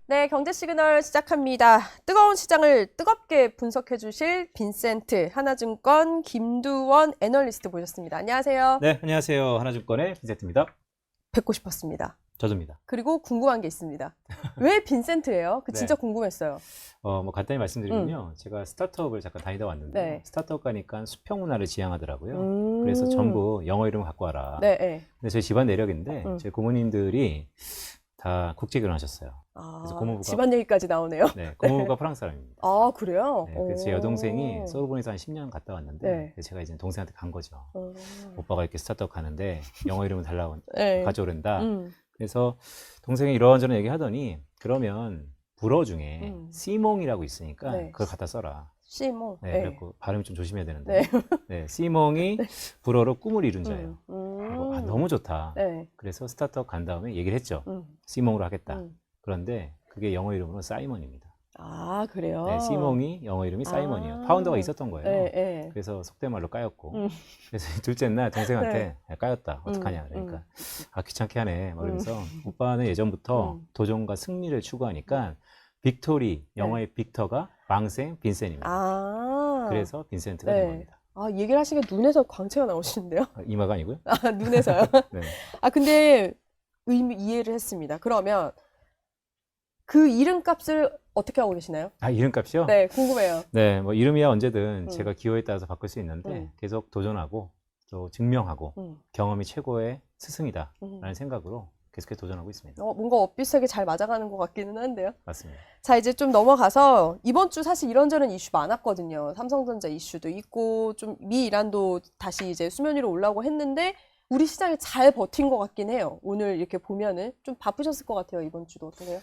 네, 경제 시그널 시작합니다. 뜨거운 시장을 뜨겁게 분석해 주실 빈센트 하나증권 김두원 애널리스트 모셨습니다. 안녕하세요. 네, 안녕하세요. 하나증권의 빈센트입니다. 뵙고 싶었습니다. 저도입니다. 그리고 궁금한 게 있습니다. 왜 빈센트예요? 그 진짜 네. 궁금했어요. 간단히 말씀드리면요. 제가 스타트업을 잠깐 다니다 왔는데, 네. 스타트업 가니까 수평 문화를 지향하더라고요. 그래서 전부 영어 이름 갖고 와라. 네, 네. 근데 저희 집안 내력인데, 저희 부모님들이 다 국제 결혼하셨어요. 그래서 고모부가, 집안 얘기까지 나오네요. 네, 고모부가 프랑스 사람입니다. 아, 그래요? 네, 그래서 제 여동생이 소르본에서 한 10년 갔다 왔는데, 네. 그래서 제가 이제 동생한테 간 거죠. 어. 오빠가 이렇게 스타트업 가는데, 영어 이름을 달라고 네. 가져오랜다. 그래서 동생이 이런저런 얘기 하더니, 그러면 불어 중에 씨몽이라고 있으니까 네. 그걸 갖다 써라. 씨몽. 네, 네. 그래갖고 발음이 좀 조심해야 되는데, 네, 씨몽이 불어로 꿈을 이룬 자예요. 그리고 너무 좋다. 네. 그래서 스타트업 간 다음에 얘기를 했죠. 씨몽으로 하겠다. 그런데 그게 영어 이름으로 사이먼입니다. 아, 그래요? 네, 씨몽이 영어 이름이 사이먼이에요. 파운더가 있었던 거예요. 네, 네. 그래서 속된 말로 까였고, 그래서 둘째 날 동생한테 야, 까였다. 어떡하냐. 그러니까 아 귀찮게 하네. 막 이러면서 오빠는 예전부터 도전과 승리를 추구하니까 빅토리 영어의 빅터가 망생 빈센입니다. 아. 그래서 빈센트가 네. 된 겁니다. 아, 얘기를 하시니까 눈에서 광채가 나오시는데요? 이마가 아니고요. 아, 눈에서요? 네. 아, 근데 의미 이해를 했습니다. 그러면 그 이름값을 어떻게 하고 계시나요? 아 이름값이요? 네, 궁금해요. 네, 뭐 이름이야 언제든 제가 기호에 따라서 바꿀 수 있는데 계속 도전하고 또 증명하고 경험이 최고의 스승이다라는 생각으로 계속해서 도전하고 있습니다. 뭔가 엇비슷하게 잘 맞아가는 것 같기는 한데요. 맞습니다. 자, 이제 좀 넘어가서 이번 주 사실 이런저런 이슈 많았거든요. 삼성전자 이슈도 있고 좀 미 이란도 다시 이제 수면 위로 올라오고 했는데 우리 시장이 잘 버틴 것 같긴 해요. 오늘 이렇게 보면은 좀 바쁘셨을 것 같아요. 이번 주도 어떠세요?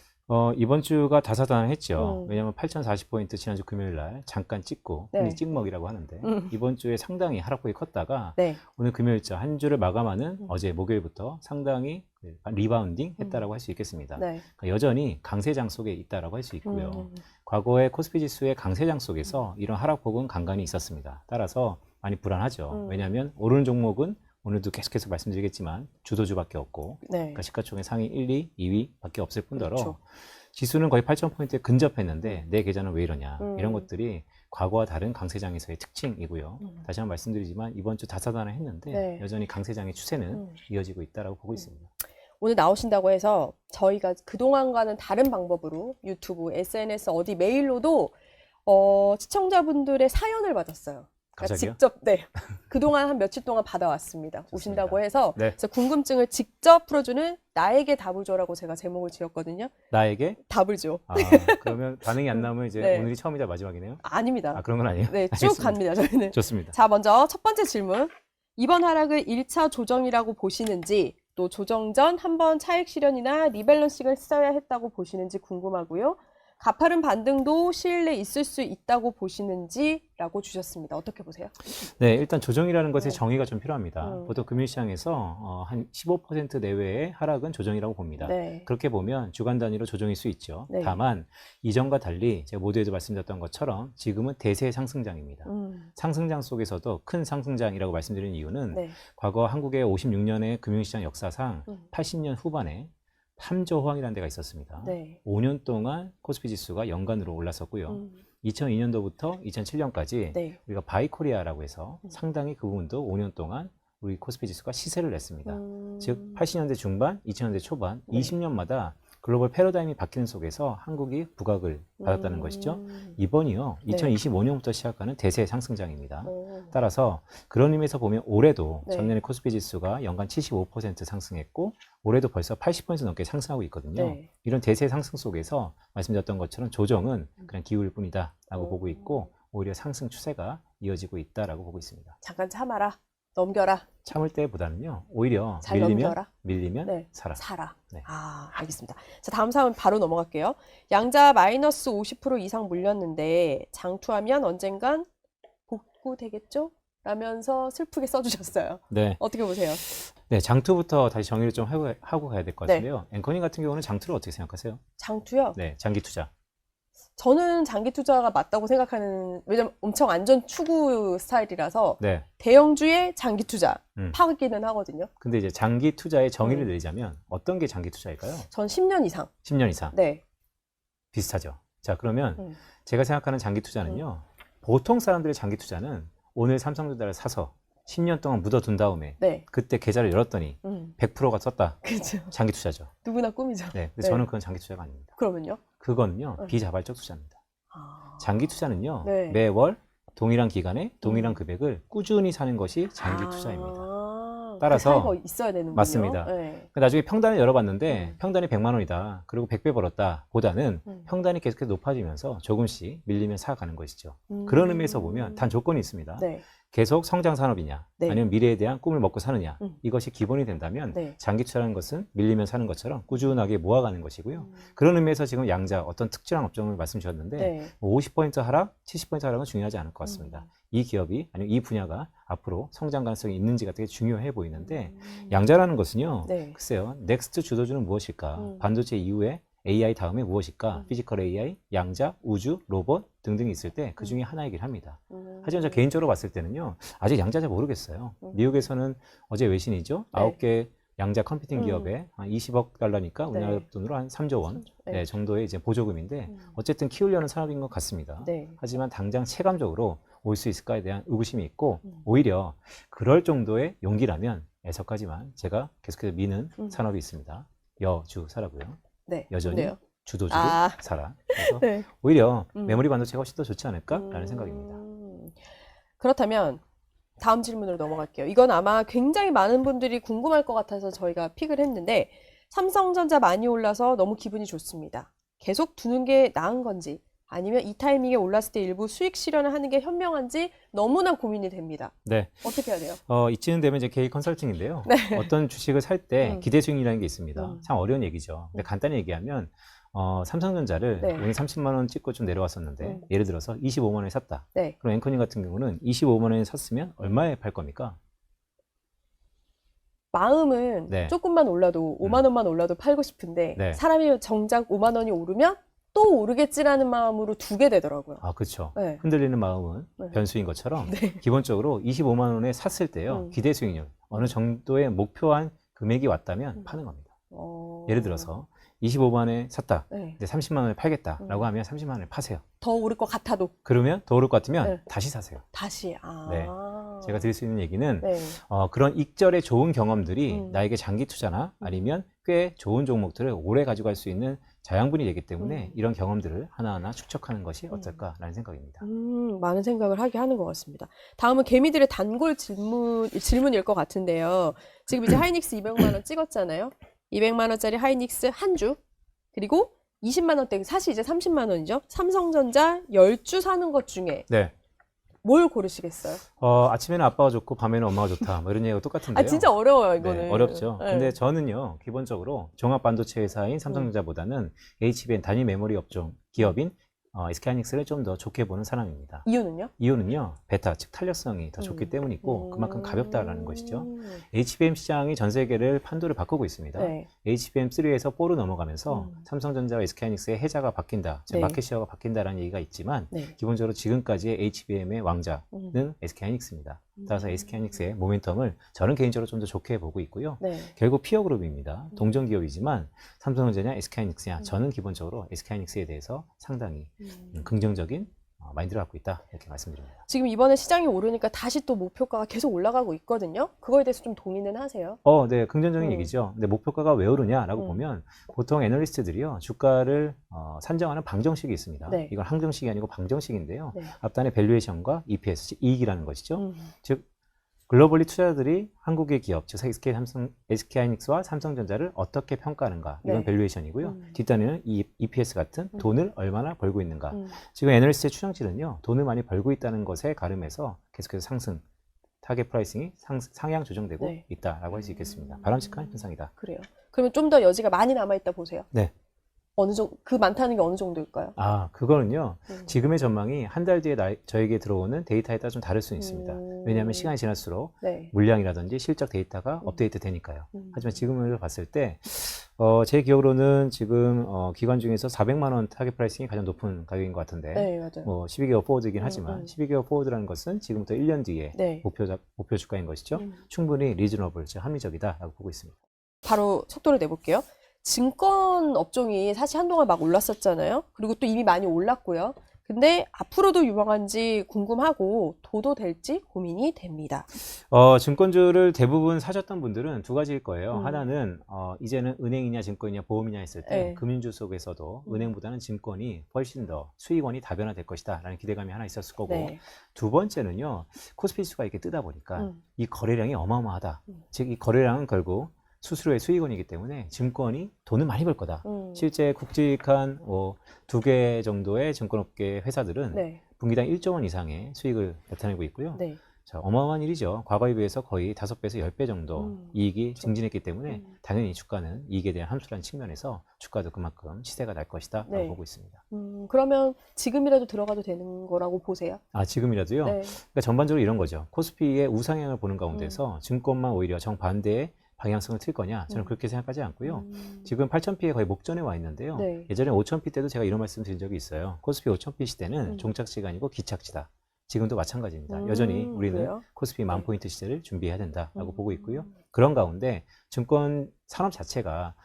이번 주가 다사다난했죠. 왜냐하면 8,040포인트 지난주 금요일 날 잠깐 찍고 네. 흔히 찍먹이라고 하는데 이번 주에 상당히 하락폭이 컸다가 네. 오늘 금요일자 한 주를 마감하는 어제 목요일부터 상당히 리바운딩 했다라고 할 수 있겠습니다. 네. 그러니까 여전히 강세장 속에 있다라고 할 수 있고요. 과거의 코스피 지수의 강세장 속에서 이런 하락폭은 간간히 있었습니다. 따라서 많이 불안하죠. 왜냐하면 오르는 종목은 오늘도 계속해서 말씀드리겠지만 주도주밖에 없고 네. 그러니까 시가총액 상위 1, 2, 2위밖에 없을 뿐더러 그렇죠. 지수는 거의 8,000포인트에 근접했는데 내 계좌는 왜 이러냐 이런 것들이 과거와 다른 강세장에서의 특징이고요. 다시 한번 말씀드리지만 이번 주 다사다난 했는데 네. 여전히 강세장의 추세는 이어지고 있다고 보고 있습니다. 오늘 나오신다고 해서 저희가 그동안과는 다른 방법으로 유튜브, SNS, 어디 메일로도 시청자분들의 사연을 받았어요. 그러니까 갑자기요? 직접, 네. 그동안 한 며칠 동안 받아왔습니다. 오신다고 해서. 네. 그래서 궁금증을 직접 풀어주는 나에게 답을 줘라고 제가 제목을 지었거든요. 나에게? 답을 줘. 아, 그러면 반응이 안 나오면 이제 네. 오늘이 처음이자 마지막이네요? 아닙니다. 아, 그런 건 아니에요? 네, 쭉 알겠습니다. 갑니다, 저희는. 좋습니다. 자, 먼저 첫 번째 질문. 이번 하락을 1차 조정이라고 보시는지, 또 조정 전 한번 차익 실현이나 리밸런싱을 써야 했다고 보시는지 궁금하고요. 가파른 반등도 시일 내에 있을 수 있다고 보시는지라고 주셨습니다. 어떻게 보세요? 네, 일단 조정이라는 것의 네. 정의가 좀 필요합니다. 보통 금융시장에서 한 15% 내외의 하락은 조정이라고 봅니다. 네. 그렇게 보면 주간 단위로 조정일 수 있죠. 네. 다만 이전과 달리 제가 모두에도 말씀드렸던 것처럼 지금은 대세 상승장입니다. 상승장 속에서도 큰 상승장이라고 말씀드리는 이유는 네. 과거 한국의 56년의 금융시장 역사상 80년 후반에 함저호황이라는 데가 있었습니다. 네. 5년 동안 코스피 지수가 연간으로 올랐었고요. 2002년도부터 2007년까지 네. 우리가 바이코리아라고 해서 상당히 그 부분도 5년 동안 우리 코스피 지수가 시세를 냈습니다. 즉 80년대 중반, 2000년대 초반, 네. 20년마다 글로벌 패러다임이 바뀌는 속에서 한국이 부각을 받았다는 것이죠. 이번이요. 2025년부터 시작하는 대세 상승장입니다. 따라서 그런 의미에서 보면 올해도 네. 전년에 코스피 지수가 연간 75% 상승했고 올해도 벌써 80% 넘게 상승하고 있거든요. 네. 이런 대세 상승 속에서 말씀드렸던 것처럼 조정은 그냥 기울일 뿐이다라고 보고 있고 오히려 상승 추세가 이어지고 있다라고 보고 있습니다. 잠깐 참아라. 넘겨라. 참을 때보다는요. 오히려 잘 넘겨라. 밀리면 네. 사라. 사라. 네. 아, 알겠습니다. 자, 다음 사연 바로 넘어갈게요. 양자 마이너스 50% 이상 물렸는데 장투하면 언젠간 복구되겠죠? 라면서 슬프게 써주셨어요. 네. 어떻게 보세요? 네, 장투부터 다시 정리를 좀 하고 가야 될 것 네. 같은데요. 앵커님 같은 경우는 장투를 어떻게 생각하세요? 장투요? 네, 장기 투자. 저는 장기 투자가 맞다고 생각하는, 왜냐면 엄청 안전 추구 스타일이라서 네. 대형주의 장기 투자 파기는 하거든요. 근데 이제 장기 투자의 정의를 내리자면 어떤 게 장기 투자일까요? 전 10년 이상. 10년 이상. 네. 비슷하죠. 자, 그러면 제가 생각하는 장기 투자는요. 보통 사람들의 장기 투자는 오늘 삼성전자를 사서 10년 동안 묻어둔 다음에 네. 그때 계좌를 열었더니 100%가 썼다. 그렇죠. 장기 투자죠. 누구나 꿈이죠. 네, 근데 네. 저는 그건 장기 투자가 아닙니다. 그러면요? 그거는요. 비자발적 투자입니다. 아. 장기 투자는요. 네. 매월 동일한 기간에 동일한 금액을 꾸준히 사는 것이 장기 투자입니다. 따라서 그 차이가 있어야 되는군요. 맞습니다. 네. 나중에 평단을 열어봤는데 평단이 100만 원이다. 그리고 100배 벌었다. 보다는 평단이 계속해서 높아지면서 조금씩 밀리면 사가는 것이죠. 그런 의미에서 보면 단 조건이 있습니다. 네. 계속 성장 산업이냐 네. 아니면 미래에 대한 꿈을 먹고 사느냐 이것이 기본이 된다면 네. 장기 투자라는 것은 밀리면 사는 것처럼 꾸준하게 모아가는 것이고요. 그런 의미에서 지금 양자 어떤 특정한 업종을 말씀 주셨는데 네. 50% 하락, 70% 하락은 중요하지 않을 것 같습니다. 이 기업이 아니면 이 분야가 앞으로 성장 가능성이 있는지가 되게 중요해 보이는데 양자라는 것은요. 네. 글쎄요. 넥스트 주도주는 무엇일까? 반도체 이후에 AI 다음에 무엇일까? 피지컬 AI, 양자, 우주, 로봇 등등이 있을 때 그 중에 하나이긴 합니다. 하지만 저 개인적으로 봤을 때는요. 아직 양자 잘 모르겠어요. 미국에서는 어제 외신이죠. 네. 9개 양자 컴퓨팅 기업에 한 20억 달러니까 우리나라 네. 돈으로 한 3조 원 네. 네, 정도의 이제 보조금인데 어쨌든 키우려는 산업인 것 같습니다. 네. 하지만 당장 체감적으로 올 수 있을까에 대한 의구심이 있고 오히려 그럴 정도의 용기라면 애석하지만 제가 계속해서 미는 산업이 있습니다. 여주사라고요. 네. 여전히 네요. 주도주를 아. 사라. 그래서 네. 오히려 메모리 반도체가 훨씬 더 좋지 않을까라는 생각입니다. 그렇다면 다음 질문으로 넘어갈게요. 이건 아마 굉장히 많은 분들이 궁금할 것 같아서 저희가 픽을 했는데 삼성전자 많이 올라서 너무 기분이 좋습니다. 계속 두는 게 나은 건지 아니면 이 타이밍에 올랐을 때 일부 수익 실현을 하는 게 현명한지 너무나 고민이 됩니다. 네. 어떻게 해야 돼요? 이쯤 되면 이제 개인 컨설팅인데요. 네. 어떤 주식을 살 때 기대 수익이라는 게 있습니다. 참 어려운 얘기죠. 근데 간단히 얘기하면 삼성전자를 네. 오늘 30만 원 찍고 좀 내려왔었는데 예를 들어서 25만 원에 샀다. 네. 그럼 앵커님 같은 경우는 25만 원에 샀으면 얼마에 팔 겁니까? 마음은 네. 조금만 올라도 5만 원만 올라도 팔고 싶은데 네. 사람이 정작 5만 원이 오르면 또 오르겠지라는 마음으로 두게 되더라고요. 아, 그렇죠. 네. 흔들리는 마음은 네. 변수인 것처럼 네. 기본적으로 25만 원에 샀을 때요. 기대 수익률 어느 정도의 목표한 금액이 왔다면 파는 겁니다. 예를 들어서 25만 원에 샀다. 네. 근데 30만 원에 팔겠다라고 하면 30만 원에 파세요. 더 오를 것 같아도 그러면 더 오를 것 같으면 네. 다시 사세요. 다시 네. 제가 드릴 수 있는 얘기는 네. 그런 익절의 좋은 경험들이 나에게 장기 투자나 음. 아니면 꽤 좋은 종목들을 오래 가지고 갈 수 있는 자양분이 되기 때문에 이런 경험들을 하나하나 축적하는 것이 어떨까라는 생각입니다. 많은 생각을 하게 하는 것 같습니다. 다음은 개미들의 단골 질문일 것 같은데요. 지금 이제 하이닉스 200만 원 찍었잖아요. 200만 원짜리 하이닉스 한 주, 그리고 20만 원대, 사실 이제 30만 원이죠. 삼성전자 10주 사는 것 중에 네. 뭘 고르시겠어요? 아침에는 아빠가 좋고 밤에는 엄마가 좋다. 뭐 이런 얘기가 똑같은데요. 아, 진짜 어려워요, 이거는. 네, 어렵죠. 네. 근데 저는요, 기본적으로 종합 반도체 회사인 삼성전자보다는 HBM 단위 메모리 업종 기업인 SK하이닉스를 좀 더 좋게 보는 사람입니다. 이유는요? 이유는요, 베타, 즉 탄력성이 더 좋기 때문이고 그만큼 가볍다라는 것이죠. HBM 시장이 전 세계를 판도를 바꾸고 있습니다. 네. HBM3에서 4로 넘어가면서 삼성전자와 SK하이닉스의 해자가 바뀐다, 즉 네. 마켓 쉐어가 바뀐다라는 얘기가 있지만 네. 기본적으로 지금까지의 HBM의 왕자는 SK하이닉스입니다. 따라서 SK하이닉스의 모멘텀을 저는 개인적으로 좀 더 좋게 보고 있고요. 네. 결국 피어 그룹입니다. 동전 기업이지만 삼성전자냐 SK하이닉스냐 저는 기본적으로 SK하이닉스에 대해서 상당히 긍정적인 마인드를 갖고 있다 이렇게 말씀드립니다. 지금 이번에 시장이 오르니까 다시 또 목표가가 계속 올라가고 있거든요. 그거에 대해서 좀 동의는 하세요? 네, 긍정적인 얘기죠. 근데 목표가가 왜 오르냐라고 보면 보통 애널리스트들이요 주가를 산정하는 방정식이 있습니다. 네. 이건 항정식이 아니고 방정식인데요. 네. 앞단에 밸류에이션과 EPS, 이익이라는 것이죠. 즉 글로벌리 투자자들이 한국의 기업, 즉 SK하이닉스와 삼성전자를 어떻게 평가하는가 이건 네. 밸류에이션이고요. 뒷단에는 이 EPS 같은 돈을 얼마나 벌고 있는가. 지금 애널리스트의 추정치는요. 돈을 많이 벌고 있다는 것에 가름해서 계속해서 상승, 타겟 프라이싱이 상향 조정되고 네. 있다라고 할 수 있겠습니다. 바람직한 현상이다. 그래요. 그러면 좀 더 여지가 많이 남아있다 보세요? 네. 어느 정도, 그 많다는 게 어느 정도일까요? 그거는요. 지금의 전망이 한 달 뒤에 저에게 들어오는 데이터에 따라 좀 다를 수 있습니다. 왜냐하면 시간이 지날수록 네. 물량이라든지 실적 데이터가 업데이트 되니까요. 하지만 지금을 봤을 때, 제 기억으로는 지금, 기관 중에서 400만 원 타겟 프라이싱이 가장 높은 가격인 것 같은데, 네, 맞아요. 뭐 12개월 포워드이긴 하지만, 12개월 포워드라는 것은 지금부터 1년 뒤에 네. 목표 주가인 것이죠. 충분히 리즈너블, 즉 합리적이다라고 보고 있습니다. 바로 속도를 내볼게요. 증권 업종이 사실 한동안 막 올랐었잖아요. 그리고 또 이미 많이 올랐고요. 근데 앞으로도 유망한지 궁금하고 도도 될지 고민이 됩니다. 증권주를 대부분 사셨던 분들은 두 가지일 거예요. 음. 하나는 이제는 은행이냐 증권이냐 보험이냐 했을 때 네. 금융주 속에서도 은행보다는 증권이 훨씬 더 수익원이 다변화될 것이다 라는 기대감이 하나 있었을 거고, 네. 두 번째는요, 코스피 지수가 이렇게 뜨다 보니까 이 거래량이 어마어마하다. 즉 이 거래량은 결국 수수료의 수익원이기 때문에 증권이 돈을 많이 벌 거다. 실제 굵직한 2개 정도의 증권업계 회사들은 네. 분기당 1조 원 이상의 수익을 나타내고 있고요. 네. 자, 어마어마한 일이죠. 과거에 비해서 거의 5배에서 10배 정도 이익이 증진했기 때문에 당연히 주가는 이익에 대한 함수라는 측면에서 주가도 그만큼 시세가 날 것이다 라고 네. 보고 있습니다. 그러면 지금이라도 들어가도 되는 거라고 보세요? 지금이라도요? 네. 그러니까 전반적으로 이런 거죠. 코스피의 우상향을 보는 가운데서 증권만 오히려 정반대의 방향성을 틀 거냐? 저는 그렇게 생각하지 않고요. 지금 8,000피에 거의 목전에 와 있는데요. 네. 예전에 5,000피 때도 제가 이런 말씀 드린 적이 있어요. 코스피 5,000피 시대는 종착지가 아니고 기착지다. 지금도 마찬가지입니다. 여전히 우리는 그래요? 코스피 네. 10,000포인트 시대를 준비해야 된다라고 보고 있고요. 그런 가운데 증권 산업 자체가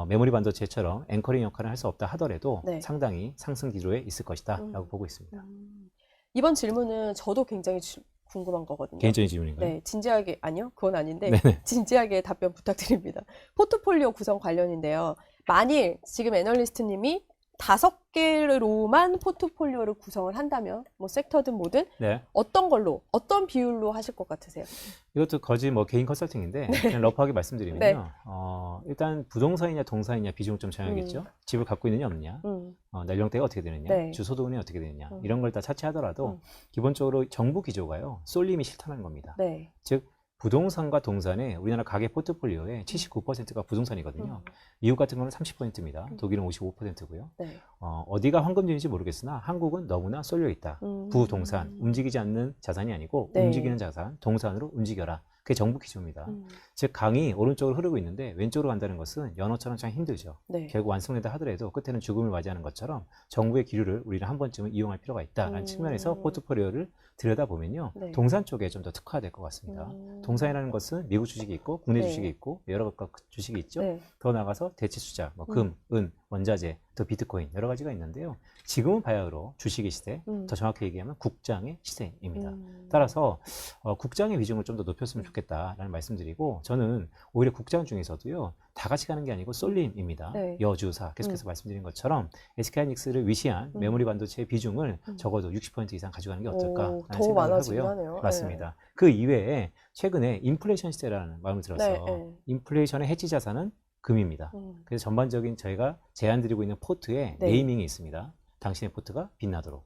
메모리 반도체처럼 앵커링 역할을 할 수 없다 하더라도 네. 상당히 상승 기조에 있을 것이다 라고 보고 있습니다. 이번 질문은 저도 굉장히 궁금한 거거든요. 개인적인 질문인가요? 네, 진지하게, 아니요, 그건 아닌데, 네네. 진지하게 답변 부탁드립니다. 포트폴리오 구성 관련인데요. 만일 지금 애널리스트님이 5개로만 포트폴리오를 구성을 한다면, 뭐 섹터든 뭐든, 네. 어떤 걸로, 어떤 비율로 하실 것 같으세요? 이것도 거짓 개인 컨설팅인데 그냥 러프하게 말씀드리면요. 네. 일단 부동산이냐 동산이냐 비중을 좀 정해야겠죠. 집을 갖고 있느냐 없느냐, 연령대가 어떻게 되느냐, 네. 주소득은이 어떻게 되느냐, 이런 걸 다 차치하더라도 기본적으로 정부 기조가요. 쏠림이 싫다는 겁니다. 네. 즉 부동산과 동산에 우리나라 가계 포트폴리오의 79%가 부동산이거든요. 미국 같은 경우는 30%입니다. 독일은 55%고요. 네. 어디가 황금줄인지 모르겠으나 한국은 너무나 쏠려 있다. 부동산, 움직이지 않는 자산이 아니고 네. 움직이는 자산, 동산으로 움직여라. 그게 정부 기조입니다. 즉 강이 오른쪽으로 흐르고 있는데 왼쪽으로 간다는 것은 연어처럼 참 힘들죠. 네. 결국 완성된다 하더라도 끝에는 죽음을 맞이하는 것처럼 정부의 기류를 우리는 한 번쯤은 이용할 필요가 있다라는 측면에서 포트폴리오를 들여다보면요. 네. 동산 쪽에 좀 더 특화될 것 같습니다. 동산이라는 것은 미국 주식이 있고 국내 네. 주식이 있고 여러 가지 주식이 있죠. 네. 더 나가서 대체 투자, 금, 은, 원자재, 또 비트코인 여러 가지가 있는데요. 지금은 바야흐로 주식의 시대, 더 정확히 얘기하면 국장의 시대입니다. 따라서 국장의 비중을 좀 더 높였으면 좋겠다라는 말씀드리고, 저는 오히려 국장 중에서도요. 다 같이 가는 게 아니고 쏠림입니다. 네. 여주사 계속해서 말씀드린 것처럼 SK하이닉스를 위시한 메모리 반도체의 비중을 적어도 60% 이상 가져가는 게 어떨까라는 더 생각을 많아지긴 하고요. 하네요. 맞습니다. 그 이외에 최근에 인플레이션 시대라는 마음을 들어서 네. 인플레이션의 해지 자산은 금입니다. 그래서 전반적인 저희가 제안드리고 있는 포트에 네. 네이밍이 있습니다. 당신의 포트가 빛나도록.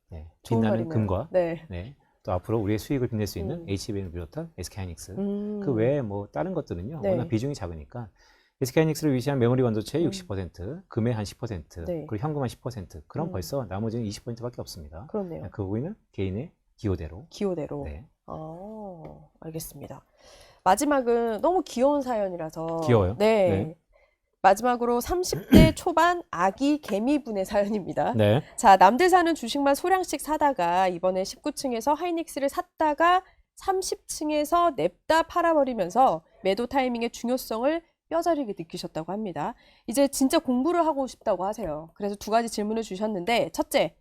네, 좋은 빛나는 말이네요. 금과 네. 네, 또 앞으로 우리의 수익을 빛낼 수 있는 HBM을 비롯한 SK하이닉스. 그 외에 뭐 다른 것들은요. 네. 워낙 비중이 작으니까 SK하이닉스를 위시한 메모리 반도체의 60%, 금의 한 10%, 네. 그리고 현금 한 10%. 그럼 벌써 나머지는 20%밖에 없습니다. 그렇네요. 그 부분은 개인의 기호대로. 기호대로. 네. 알겠습니다. 마지막은 너무 귀여운 사연이라서. 귀여워요? 네. 네. 마지막으로 30대 초반 아기 개미분의 사연입니다. 네. 자, 남들 사는 주식만 소량씩 사다가 이번에 19층에서 하이닉스를 샀다가 30층에서 냅다 팔아버리면서 매도 타이밍의 중요성을 뼈저리게 느끼셨다고 합니다. 이제 진짜 공부를 하고 싶다고 하세요. 그래서 두 가지 질문을 주셨는데, 첫째,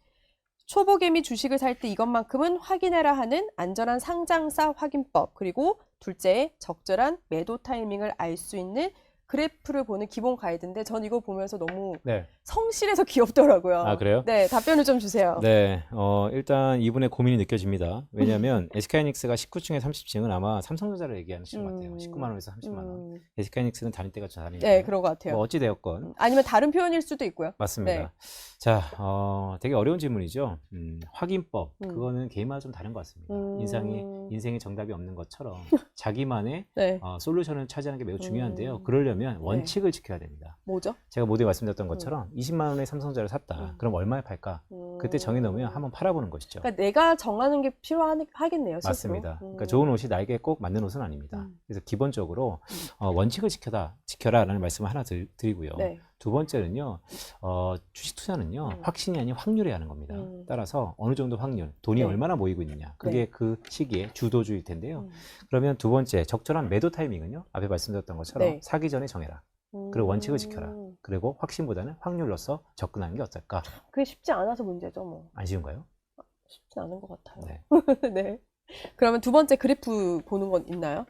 초보개미 주식을 살 때 이것만큼은 확인해라 하는 안전한 상장사 확인법, 그리고 둘째, 적절한 매도 타이밍을 알 수 있는 그래프를 보는 기본 가이드인데, 전 이거 보면서 너무 네. 성실해서 귀엽더라고요. 아, 그래요? 네, 답변을 좀 주세요. 네, 일단 이분의 고민이 느껴집니다. 왜냐하면 SK하이닉스가 19층에 30층은 아마 삼성전자를 얘기하시는 것 같아요. 19만 원에서 30만 원. SK하이닉스는 다닐 때가 다니니까. 네, 그런 것 같아요. 뭐 어찌 되었건 아니면 다른 표현일 수도 있고요. 맞습니다. 네. 자, 되게 어려운 질문이죠. 확인법 그거는 개인마다 좀 다른 것 같습니다. 인생의 정답이 없는 것처럼 자기만의 네. 솔루션을 차지하는 게 매우 중요한데요. 그러려면 원칙을 지켜야 됩니다. 뭐죠? 제가 모두에 말씀드렸던 것처럼 20만 원에 삼성전자를 샀다. 그럼 얼마에 팔까? 그때 정해놓으면 한번 팔아보는 것이죠. 그러니까 내가 정하는 게 필요하겠네요. 스스로. 맞습니다. 그러니까 좋은 옷이 나에게 꼭 맞는 옷은 아닙니다. 그래서 기본적으로 원칙을 지켜라라는 말씀을 하나 드리고요. 네. 두 번째는요, 주식 투자는요, 확신이 아닌 확률에 하는 겁니다. 따라서 어느 정도 확률, 돈이 네. 얼마나 모이고 있느냐, 그게 네. 그 시기에 주도주일 텐데요. 그러면 두 번째, 적절한 매도 타이밍은요, 앞에 말씀드렸던 것처럼 네. 사기 전에 정해라. 그리고 원칙을 지켜라. 그리고 확신보다는 확률로서 접근하는 게 어떨까? 그게 쉽지 않아서 문제죠, 뭐. 안 쉬운가요? 쉽지 않은 것 같아요. 네. 네. 그러면 두 번째 그래프 보는 건 있나요?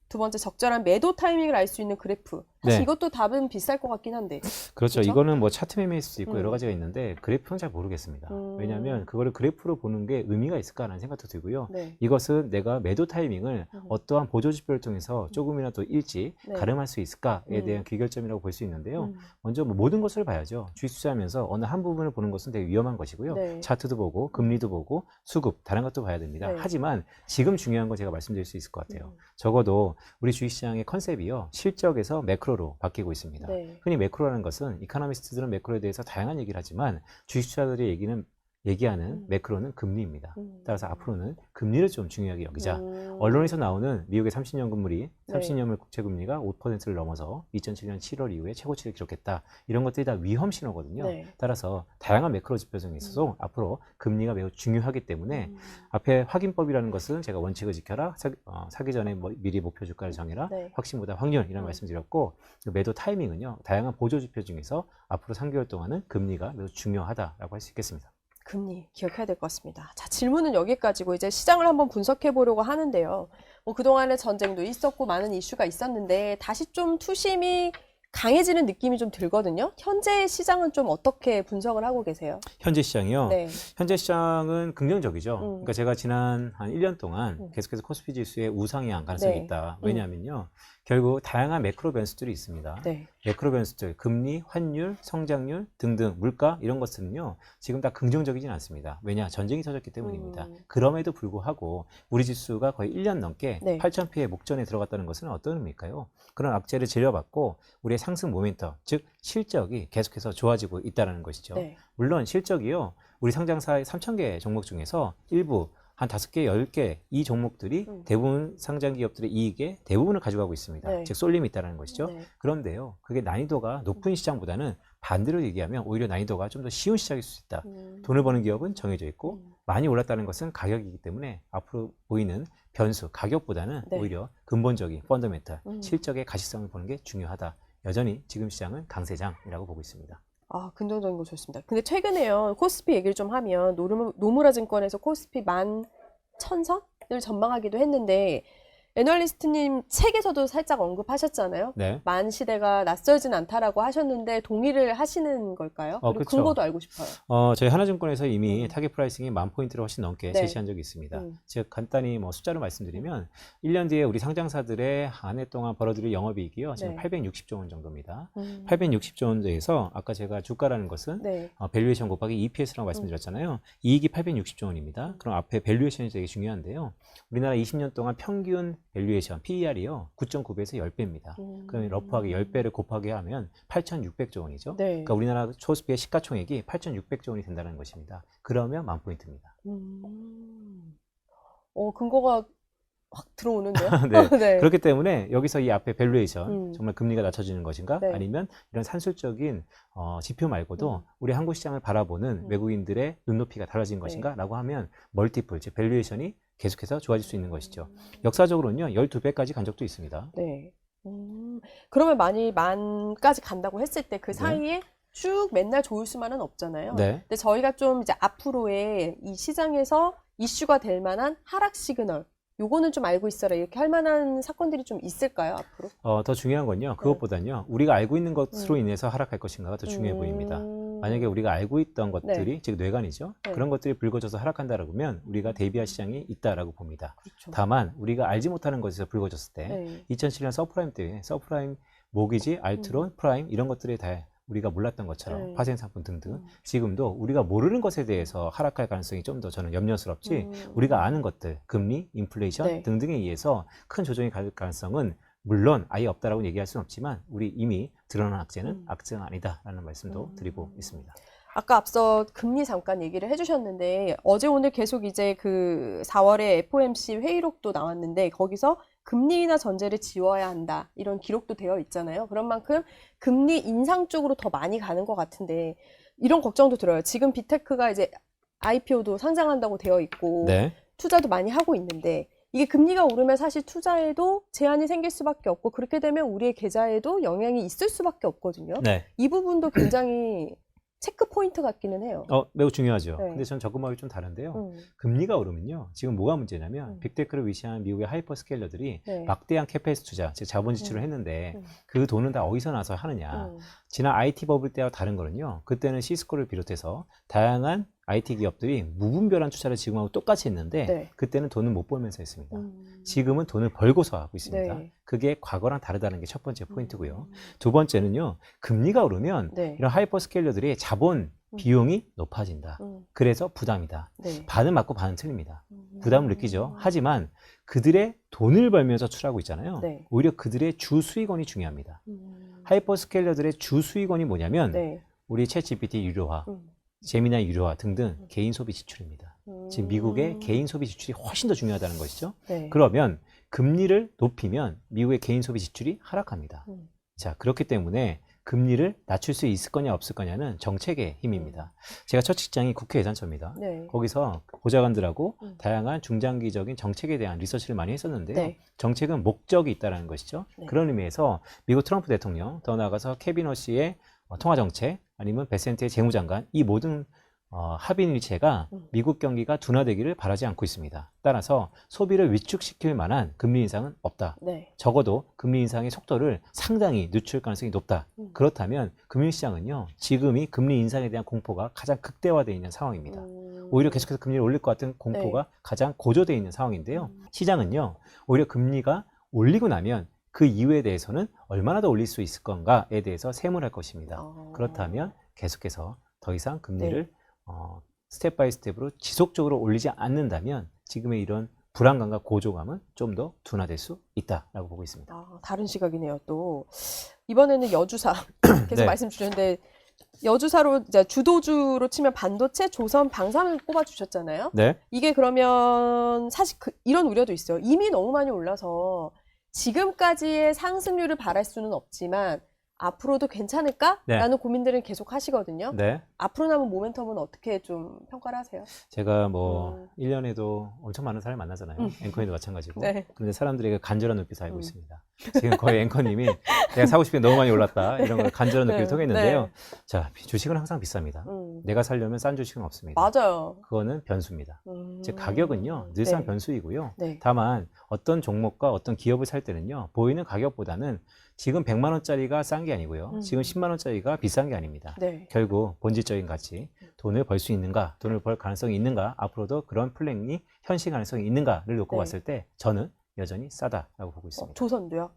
두 번째 적절한 매도 타이밍을 알 수 있는 그래프. 사실 네. 이것도 답은 비쌀 것 같긴 한데. 그렇죠. 그쵸? 이거는 뭐 차트 매매일 수도 있고 음. 여러 가지가 있는데 그래프는 잘 모르겠습니다. 왜냐하면 그거를 그래프로 보는 게 의미가 있을까라는 생각도 들고요. 네. 이것은 내가 매도 타이밍을 음. 어떠한 보조 지표를 통해서 조금이라도 일찍 네. 가름할 수 있을까에 대한 귀결점이라고 볼 수 있는데요. 먼저 뭐 모든 것을 봐야죠. 주식 투자하면서 어느 한 부분을 보는 것은 되게 위험한 것이고요. 네. 차트도 보고 금리도 보고 수급 다른 것도 봐야 됩니다. 네. 하지만 지금 중요한 거 제가 말씀드릴 수 있을 것 같아요. 적어도 우리 주식시장의 컨셉이요. 실적에서 매크로로 바뀌고 있습니다. 네. 흔히 매크로라는 것은 이코노미스트들은 매크로에 대해서 다양한 얘기를 하지만 주식투자들이 얘기하는 매크로는 금리입니다. 따라서 앞으로는 금리를 좀 중요하게 여기자. 언론에서 나오는 미국의 30년 금리, 30년물 국채 금리가 5%를 넘어서 2007년 7월 이후에 최고치를 기록했다. 이런 것들이 다 위험 신호거든요. 네. 따라서 다양한 매크로 지표 중에 있어서 앞으로 금리가 매우 중요하기 때문에 앞에 확인법이라는 것은 제가 원칙을 지켜라. 사기 전에 미리 목표 주가를 정해라. 네. 확신보다 확률 이런 말씀드렸고 매도 타이밍은요. 다양한 보조 지표 중에서 앞으로 3개월 동안은 금리가 매우 중요하다라고 할 수 있겠습니다. 금리 기억해야 될 것 같습니다. 자, 질문은 여기까지고 이제 시장을 한번 분석해 보려고 하는데요. 뭐 그동안에 전쟁도 있었고 많은 이슈가 있었는데 다시 좀 투심이 강해지는 느낌이 좀 들거든요. 현재 시장은 좀 어떻게 분석을 하고 계세요? 현재 시장이요? 네. 현재 시장은 긍정적이죠. 그러니까 제가 지난 한 1년 동안 계속해서 코스피 지수의 우상향 가능성이 네. 있다. 왜냐하면요. 결국 다양한 매크로 변수들이 있습니다. 네. 매크로 변수들, 금리, 환율, 성장률 등등, 물가 이런 것들은요. 지금 다 긍정적이진 않습니다. 왜냐? 전쟁이 터졌기 때문입니다. 그럼에도 불구하고 우리 지수가 거의 1년 넘게 네. 8,000피의 목전에 들어갔다는 것은 어떤 의미일까요? 그런 악재를 질려받고 우리의 상승 모멘텀, 즉 실적이 계속해서 좋아지고 있다는 것이죠. 네. 물론 실적이요. 우리 상장사의 3,000개 종목 중에서 일부 한 5개, 10개 이 종목들이 대부분 상장 기업들의 이익의 대부분을 가져가고 있습니다. 네. 즉 쏠림이 있다는 것이죠. 네. 그런데요. 그게 난이도가 높은 시장보다는 반대로 얘기하면 오히려 난이도가 좀 더 쉬운 시장일 수 있다. 돈을 버는 기업은 정해져 있고 많이 올랐다는 것은 가격이기 때문에 앞으로 보이는 변수, 가격보다는 네. 오히려 근본적인 펀더멘탈, 실적의 가시성을 보는 게 중요하다. 여전히 지금 시장은 강세장이라고 보고 있습니다. 아, 긍정적인 거 좋습니다. 근데 최근에요, 코스피 얘기를 좀 하면, 노무라 증권에서 코스피 11,000선을 전망하기도 했는데, 애널리스트님 책에서도 살짝 언급하셨잖아요. 네. 만 시대가 낯설진 않다라고 하셨는데, 동의를 하시는 걸까요? 그리고 그쵸. 근거도 알고 싶어요. 저희 하나증권에서 이미 타겟 프라이싱이 10,000포인트를 훨씬 넘게 네. 제시한 적이 있습니다. 즉 간단히 뭐 숫자로 말씀드리면 1년 뒤에 우리 상장사들의 한 해 동안 벌어들일 영업이익이요. 지금 네. 860조 원 정도입니다. 860조 원대에서 아까 제가 주가라는 것은 네. 밸류에이션 곱하기 EPS라고 말씀드렸잖아요. 이익이 860조 원입니다. 그럼 앞에 밸류에이션이 되게 중요한데요. 우리나라 20년 동안 평균 밸류에이션 PER이요. 9.9배에서 10배입니다. 그러면 러프하게 10배를 곱하게 하면 8,600조 원이죠. 네. 그러니까 우리나라 코스피의 시가총액이 8,600조 원이 된다는 것입니다. 그러면 10,000포인트입니다. 근거가 확 들어오는데요? 네. 네. 그렇기 때문에 여기서 이 앞에 밸류에이션 정말 금리가 낮춰지는 것인가 네. 아니면 이런 산술적인 지표 말고도 우리 한국 시장을 바라보는 외국인들의 눈높이가 달라진 것인가 라고 하면 멀티플, 즉 밸류에이션이 계속해서 좋아질 수 있는 것이죠. 역사적으로는요. 12배까지 간 적도 있습니다. 네. 그러면 많이 만까지 간다고 했을 때 그 사이에 쭉 맨날 좋을 수만은 없잖아요. 네. 근데 저희가 좀 이제 앞으로의 이 시장에서 이슈가 될 만한 하락 시그널, 요거는 좀 알고 있어라 이렇게 할 만한 사건들이 좀 있을까요, 앞으로? 더 중요한 건요. 그것보다는요. 우리가 알고 있는 것으로 인해서 하락할 것인가가 더 중요해 보입니다. 만약에 우리가 알고 있던 것들이 즉 뇌관이죠. 네. 그런 것들이 불거져서 하락한다라고 하면 우리가 대비할 시장이 있다라고 봅니다. 그렇죠. 다만 우리가 알지 못하는 것에서 불거졌을 때 네. 2007년 서프라임 때 서프라임 모기지, 알트론, 프라임 이런 것들에 다 우리가 몰랐던 것처럼 파생 상품 등등 지금도 우리가 모르는 것에 대해서 하락할 가능성이 좀 더 저는 염려스럽지 우리가 아는 것들, 금리, 인플레이션 네. 등등에 의해서 큰 조정이 갈 가능성은 물론 아예 없다라고 얘기할 수는 없지만 우리 이미 드러난 악재는 악재가 아니다라는 말씀도 드리고 있습니다. 아까 앞서 금리 잠깐 얘기를 해주셨는데 어제 오늘 계속 이제 그 4월에 FOMC 회의록도 나왔는데 거기서 금리나 전제를 지워야 한다 이런 기록도 되어 있잖아요. 그런 만큼 금리 인상 쪽으로 더 많이 가는 것 같은데 이런 걱정도 들어요. 지금 빅테크가 이제 IPO도 상장한다고 되어 있고 네. 투자도 많이 하고 있는데 이게 금리가 오르면 사실 투자에도 제한이 생길 수밖에 없고 그렇게 되면 우리의 계좌에도 영향이 있을 수밖에 없거든요. 네. 이 부분도 굉장히 체크 포인트 같기는 해요. 매우 중요하죠. 네. 근데 저는 접근법이 좀 다른데요. 금리가 오르면요. 지금 뭐가 문제냐면 빅테크를 위시한 미국의 하이퍼스케일러들이 네. 막대한 캐페이스 투자, 즉 자본 지출을 했는데 그 돈은 다 어디서 나서 하느냐. 지난 IT 버블 때와 다른 거는요. 그때는 시스코를 비롯해서 다양한 IT 기업들이 무분별한 투자를 지금하고 똑같이 했는데 네. 그때는 돈을 못 벌면서 했습니다. 지금은 돈을 벌고서 하고 있습니다. 네. 그게 과거랑 다르다는 게 첫 번째 포인트고요. 두 번째는요. 금리가 오르면 네. 이런 하이퍼스케일러들의 자본 비용이 높아진다. 그래서 부담이다. 네. 반은 맞고 반은 틀립니다. 부담을 느끼죠. 하지만 그들의 돈을 벌면서 출하고 있잖아요. 네. 오히려 그들의 주 수익원이 중요합니다. 하이퍼스케일러들의 주 수익원이 뭐냐면 네. 우리 챗GPT 유료화, 제미나이 유료화 등등 개인 소비 지출입니다. 지금 미국의 개인 소비 지출이 훨씬 더 중요하다는 것이죠. 네. 그러면 금리를 높이면 미국의 개인 소비 지출이 하락합니다. 자, 그렇기 때문에 금리를 낮출 수 있을 거냐 없을 거냐는 정책의 힘입니다. 제가 첫 직장이 국회 예산처입니다. 네. 거기서 보좌관들하고 다양한 중장기적인 정책에 대한 리서치를 많이 했었는데요. 네. 정책은 목적이 있다는 것이죠. 네. 그런 의미에서 미국 트럼프 대통령, 더 나아가서 케빈 허시의 통화정책, 아니면 베센트의 재무장관, 이 모든 합의일체가 미국 경기가 둔화되기를 바라지 않고 있습니다. 따라서 소비를 위축시킬 만한 금리 인상은 없다. 네. 적어도 금리 인상의 속도를 상당히 늦출 가능성이 높다. 그렇다면 금융시장은요, 지금이 금리 인상에 대한 공포가 가장 극대화되어 있는 상황입니다. 오히려 계속해서 금리를 올릴 것 같은 공포가 네. 가장 고조되어 있는 상황인데요. 시장은요, 오히려 금리가 올리고 나면 그 이유에 대해서는 얼마나 더 올릴 수 있을 건가에 대해서 세문할 것입니다. 그렇다면 계속해서 더 이상 금리를 네. 스텝 바이 스텝으로 지속적으로 올리지 않는다면 지금의 이런 불안감과 고조감은 좀 더 둔화될 수 있다라고 보고 있습니다. 다른 시각이네요. 또 이번에는 여주사 계속 네. 말씀 주셨는데 여주사로 이제 주도주로 치면 반도체, 조선, 방산을 꼽아 주셨잖아요. 네. 이게 그러면 사실 이런 우려도 있어요. 이미 너무 많이 올라서 지금까지의 상승률을 바랄 수는 없지만 앞으로도 괜찮을까라는 고민들은 계속 하시거든요. 네. 앞으로 남은 모멘텀은 어떻게 좀 평가를 하세요? 제가 뭐 1년에도 엄청 많은 사람을 만나잖아요. 앵커님도 마찬가지고. 네. 그런데 사람들에게 간절한 눈빛을 알고 있습니다. 지금 거의 앵커님이 내가 사고 싶은 게 너무 많이 올랐다. 이런 걸 간절한 눈빛을 통했는데요. 네. 자, 주식은 항상 비쌉니다. 내가 살려면 싼 주식은 없습니다. 맞아요. 그거는 변수입니다. 즉 가격은요, 늘상 네. 변수이고요. 네. 다만 어떤 종목과 어떤 기업을 살 때는요, 보이는 가격보다는 지금 100만 원짜리가 싼 게 아니고요. 지금 10만 원짜리가 비싼 게 아닙니다. 네. 결국 본질적인 가치, 돈을 벌 수 있는가, 돈을 벌 가능성이 있는가, 앞으로도 그런 플랜이 현실 가능성이 있는가를 놓고 네. 봤을 때 저는 여전히 싸다라고 보고 있습니다. 조선도요?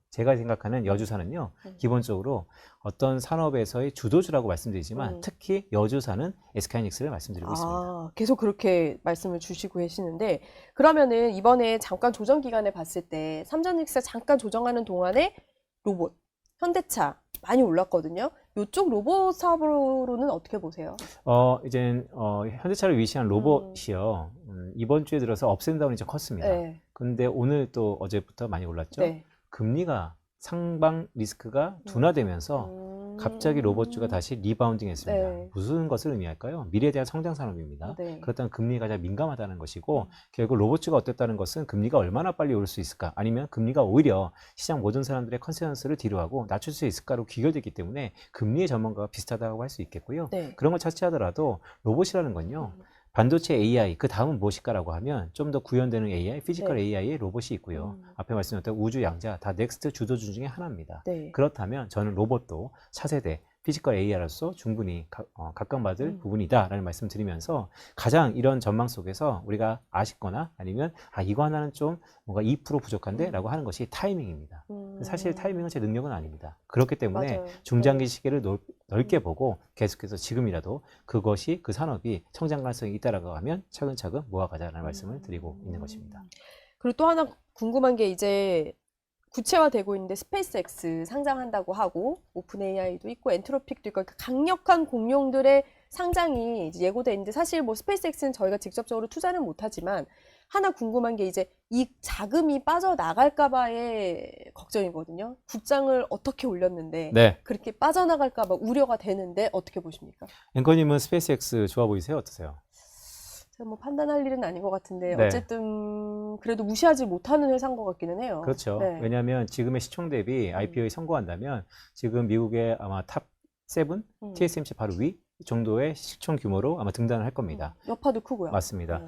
제가 생각하는 여주사는요, 기본적으로 어떤 산업에서의 주도주라고 말씀드리지만 특히 여주사는 SK하이닉스를 말씀드리고 있습니다. 계속 그렇게 말씀을 주시고 계시는데 그러면은 이번에 잠깐 조정 기간에 봤을 때 삼성전기가 잠깐 조정하는 동안에 로봇, 현대차 많이 올랐거든요. 이쪽 로봇 사업으로는 어떻게 보세요? 이젠 현대차를 위시한 로봇이요. 이번 주에 들어서 업앤다운이 좀 컸습니다. 네. 근데 오늘 또 어제부터 많이 올랐죠. 네. 금리가 상방 리스크가 둔화되면서 갑자기 로봇주가 다시 리바운딩 했습니다. 네. 무슨 것을 의미할까요? 미래에 대한 성장 산업입니다. 네. 그렇다면 금리가 가장 민감하다는 것이고 결국 로봇주가 어땠다는 것은 금리가 얼마나 빨리 올 수 있을까, 아니면 금리가 오히려 시장 모든 사람들의 컨센서스를 뒤로하고 낮출 수 있을까로 귀결되기 때문에 금리의 전망과가 비슷하다고 할 수 있겠고요. 네. 그런 걸 차치하더라도 로봇이라는 건요, 반도체 AI, 그 다음은 무엇일까라고 하면 좀 더 구현되는 AI, 피지컬 네. AI의 로봇이 있고요. 앞에 말씀드렸던 우주 양자, 다 넥스트 주도주 중에 하나입니다. 네. 그렇다면 저는 로봇도 차세대 피지컬 AI로서 충분히 각광받을 부분이다라는 말씀 드리면서 가장 이런 전망 속에서 우리가 아쉽거나 아니면 이거 하나는 좀 뭔가 2% 부족한데 라고 하는 것이 타이밍입니다. 사실 타이밍은 제 능력은 아닙니다. 그렇기 때문에 맞아요. 중장기 시계를 넓게 보고 계속해서 지금이라도 그것이, 그 산업이 성장 가능성이 있다라고 하면 차근차근 모아가자라는 말씀을 드리고 있는 것입니다. 그리고 또 하나 궁금한 게 이제 구체화되고 있는데 스페이스X 상장한다고 하고 오픈 AI도 있고 엔트로픽도 있고 강력한 공룡들의 상장이 이제 예고돼 있는데 사실 뭐 스페이스X는 저희가 직접적으로 투자는 못하지만 하나 궁금한 게 이제 이 자금이 빠져나갈까봐의 걱정이거든요. 굿장을 어떻게 올렸는데 네. 그렇게 빠져나갈까봐 우려가 되는데 어떻게 보십니까? 앵커님은 스페이스X 좋아 보이세요? 어떠세요? 제가 뭐 판단할 일은 아닌 것 같은데 네. 어쨌든 그래도 무시하지 못하는 회사인 것 같기는 해요. 그렇죠. 네. 왜냐하면 지금의 시총 대비 IPO에 성공한다면 지금 미국의 아마 탑 7, TSMC 바로 위 정도의 시총 규모로 아마 등단을 할 겁니다. 여파도 크고요. 맞습니다. 네.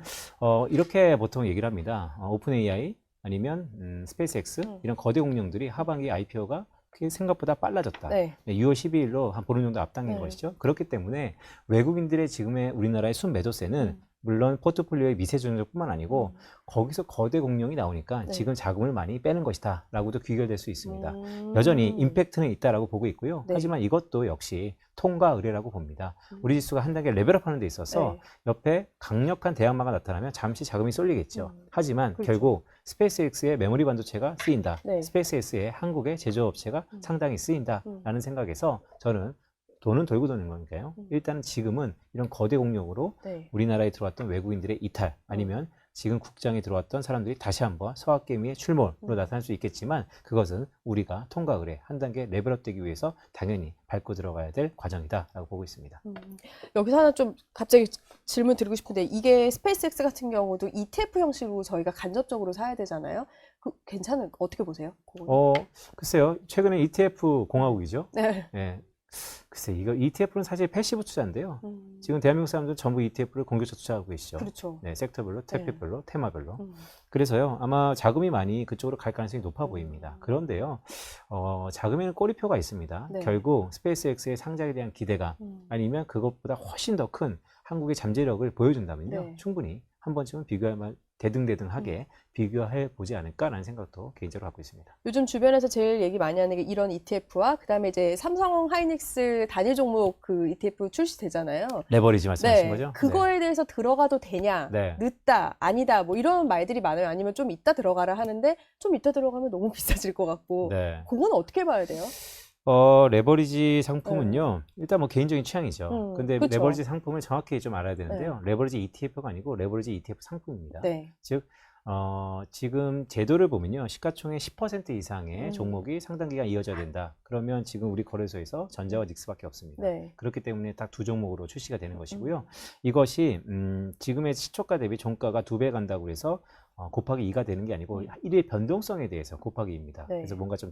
이렇게 보통 얘기를 합니다. 오픈 AI 아니면 스페이스X 이런 거대 공룡들이 하반기 IPO가 생각보다 빨라졌다. 네. 6월 12일로 한 보름 정도 앞당긴 네. 것이죠. 그렇기 때문에 외국인들의 지금의 우리나라의 순매도세는 물론 포트폴리오의 미세 조정뿐만 아니고 거기서 거대 공룡이 나오니까 네. 지금 자금을 많이 빼는 것이다 라고도 귀결될 수 있습니다. 여전히 임팩트는 있다라고 보고 있고요. 네. 하지만 이것도 역시 통과 의례라고 봅니다. 우리 지수가 한 단계 레벨업하는 데 있어서 네. 옆에 강력한 대항마가 나타나면 잠시 자금이 쏠리겠죠. 하지만 그렇죠. 결국 스페이스X의 메모리 반도체가 쓰인다. 네. 스페이스X의 한국의 제조업체가 상당히 쓰인다라는 생각에서 저는 돈은 돌고 도는 거니까요. 일단 지금은 이런 거대 공룡으로 네. 우리나라에 들어왔던 외국인들의 이탈 아니면 지금 국장에 들어왔던 사람들이 다시 한번 서학개미의 출몰로 나타날 수 있겠지만 그것은 우리가 통과 의례 한 단계 레벨업되기 위해서 당연히 밟고 들어가야 될 과정이다라고 보고 있습니다. 여기서 하나 좀 갑자기 질문 드리고 싶은데 이게 스페이스X 같은 경우도 ETF 형식으로 저희가 간접적으로 사야 되잖아요. 괜찮은 어떻게 보세요? 그거는? 글쎄요. 최근에 ETF 공화국이죠. 네. 네. 글쎄, 이거 ETF는 사실 패시브 투자인데요. 지금 대한민국 사람들은 전부 ETF를 공격적 투자하고 계시죠. 그렇죠. 네, 섹터별로, 택배별로, 테마별로. 음. 그래서요, 아마 자금이 많이 그쪽으로 갈 가능성이 높아 보입니다. 그런데요, 자금에는 꼬리표가 있습니다. 네. 결국 스페이스X의 상장에 대한 기대가 아니면 그것보다 훨씬 더 큰 한국의 잠재력을 보여준다면요, 네. 충분히 한 번쯤은 비교할 대등하게 비교해 보지 않을까라는 생각도 개인적으로 갖고 있습니다. 요즘 주변에서 제일 얘기 많이 하는 게 이런 ETF와 그다음에 이제 삼성 하이닉스 단일 종목 그 ETF 출시되잖아요. 레버리지 말씀하신 네. 거죠? 그거에 대해서 들어가도 되냐, 네. 늦다, 아니다, 뭐 이런 말들이 많아요. 아니면 좀 이따 들어가라 하는데 좀 이따 들어가면 너무 비싸질 것 같고. 네. 그건 어떻게 봐야 돼요? 레버리지 상품은요, 일단 뭐 개인적인 취향이죠. 근데 그쵸. 레버리지 상품을 정확히 좀 알아야 되는데요. 레버리지 ETF가 아니고 레버리지 ETF 상품입니다. 네. 즉, 지금 제도를 보면요, 시가총액 10% 이상의 종목이 상당 기간 이어져야 된다. 그러면 지금 우리 거래소에서 전자와 닉스밖에 없습니다. 네. 그렇기 때문에 딱 두 종목으로 출시가 되는 것이고요. 이것이 지금의 시초가 대비 종가가 2배 간다고 해서 곱하기 2가 되는 게 아니고 1의 변동성에 대해서 곱하기 2입니다. 네. 그래서 뭔가 좀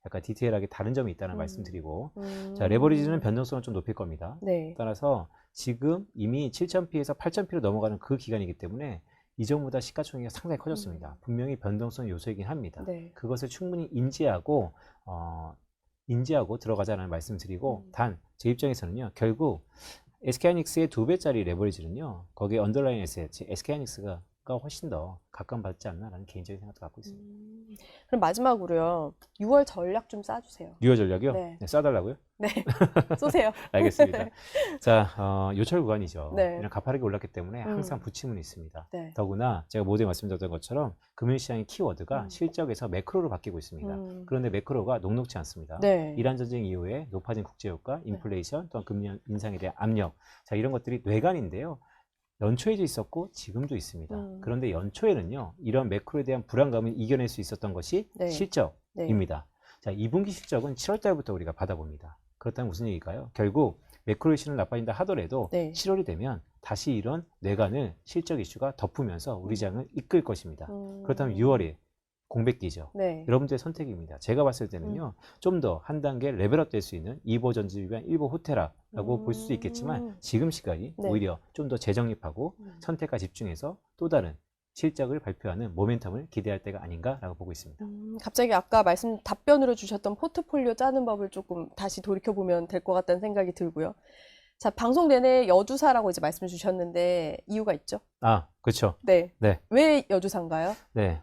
약간 디테일하게 다른 점이 있다는 말씀드리고 자, 레버리지는 변동성을 좀 높일 겁니다. 네. 따라서 지금 이미 7,000P에서 8,000P로 넘어가는 그 기간이기 때문에 이전보다 시가총액이 상당히 커졌습니다. 분명히 변동성 요소이긴 합니다. 네. 그것을 충분히 인지하고 들어가자는 말씀드리고 단 제 입장에서는요, 결국 SK하이닉스의 2배짜리 레버리지는요, 거기에 언더라인 에셋, SK하이닉스가 훨씬 더 각광받지 않나라는 개인적인 생각도 갖고 있습니다. 그럼 마지막으로요. 6월 전략 좀 싸주세요. 6월 전략이요? 네. 네, 쏴달라고요? 네. 쏘세요. 알겠습니다. 자, 요철 구간이죠. 네. 이런 가파르게 올랐기 때문에 항상 부침은 있습니다. 네. 더구나 제가 모두에 말씀드렸던 것처럼 금융시장의 키워드가 실적에서 매크로로 바뀌고 있습니다. 그런데 매크로가 녹록지 않습니다. 네. 이란 전쟁 이후에 높아진 국제유가, 인플레이션, 또한 금리 인상에 대한 압력, 자, 이런 것들이 뇌관인데요. 연초에도 있었고 지금도 있습니다. 그런데 연초에는요, 이런 매크로에 대한 불안감을 이겨낼 수 있었던 것이 네. 실적입니다. 자, 2분기 실적은 7월 달부터 우리가 받아봅니다. 그렇다면 무슨 얘기일까요? 결국 매크로 이슈는 나빠진다 하더라도 네. 7월이 되면 다시 이런 뇌관을 실적 이슈가 덮으면서 우리 장을 이끌 것입니다. 그렇다면 6월이 공백기죠. 네. 여러분들의 선택입니다. 제가 봤을 때는요, 좀 더 한 단계 레벨업 될 수 있는 2보 전지위반 1보 호테라라고 볼 수도 있겠지만 지금 시간이 네. 오히려 좀 더 재정립하고 선택과 집중해서 또 다른 실적을 발표하는 모멘텀을 기대할 때가 아닌가라고 보고 있습니다. 갑자기 아까 답변으로 주셨던 포트폴리오 짜는 법을 조금 다시 돌이켜보면 될 것 같다는 생각이 들고요. 자, 방송 내내 여주사라고 이제 말씀 주셨는데 이유가 있죠? 아, 그렇죠. 네. 네. 왜 여주사인가요? 네.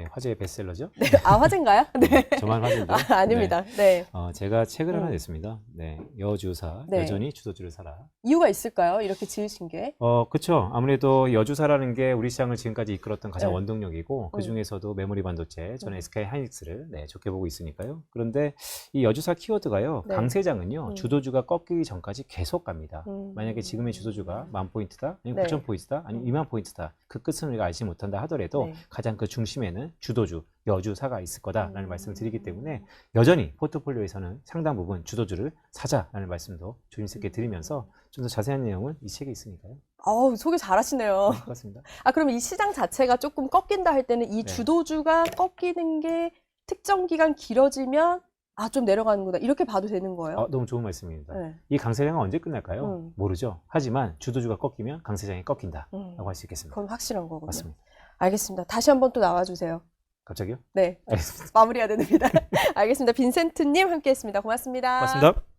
화제의 베스트셀러죠. 네. 아, 화제인가요? 네. 저만 화제인데. 아, 아닙니다. 네. 제가 책을 하나 냈습니다. 네. 여주사, 네. 여전히 주도주를 사라. 이유가 있을까요? 이렇게 지으신 게? 그렇죠. 아무래도 여주사라는 게 우리 시장을 지금까지 이끌었던 가장 네. 원동력이고 그 중에서도 메모리 반도체, 저는 SK 하이닉스를 좋게 보고 있으니까요. 그런데 이 여주사 키워드가요, 네. 강세장은요, 주도주가 꺾이기 전까지 계속 갑니다. 만약에 지금의 주도주가 10,000포인트다, 아니면 네. 9,000포인트다, 아니면 20,000포인트다. 그 끝은 우리가 알지 못한다 하더라도 네. 가장 그 중심에 중에는 주도주, 여주사가 있을 거다라는 말씀을 드리기 때문에 여전히 포트폴리오에서는 상당 부분 주도주를 사자라는 말씀도 조심스럽게 드리면서 좀 더 자세한 내용은 이 책에 있으니까요. 어우, 소개 잘하시네요. 그렇습니다. 아, 그럼 이 시장 자체가 조금 꺾인다 할 때는 이 네. 주도주가 꺾이는 게 특정 기간 길어지면 아, 좀 내려가는구나. 이렇게 봐도 되는 거예요? 너무 좋은 말씀입니다. 네. 이 강세장은 언제 끝날까요? 모르죠. 하지만 주도주가 꺾이면 강세장이 꺾인다라고 할 수 있겠습니다. 그건 확실한 거군요. 맞습니다. 알겠습니다. 다시 한번 또 나와주세요. 갑자기요? 네. 알겠습니다. 마무리해야 됩니다. 알겠습니다. 빈센트님 함께 했습니다. 고맙습니다. 고맙습니다.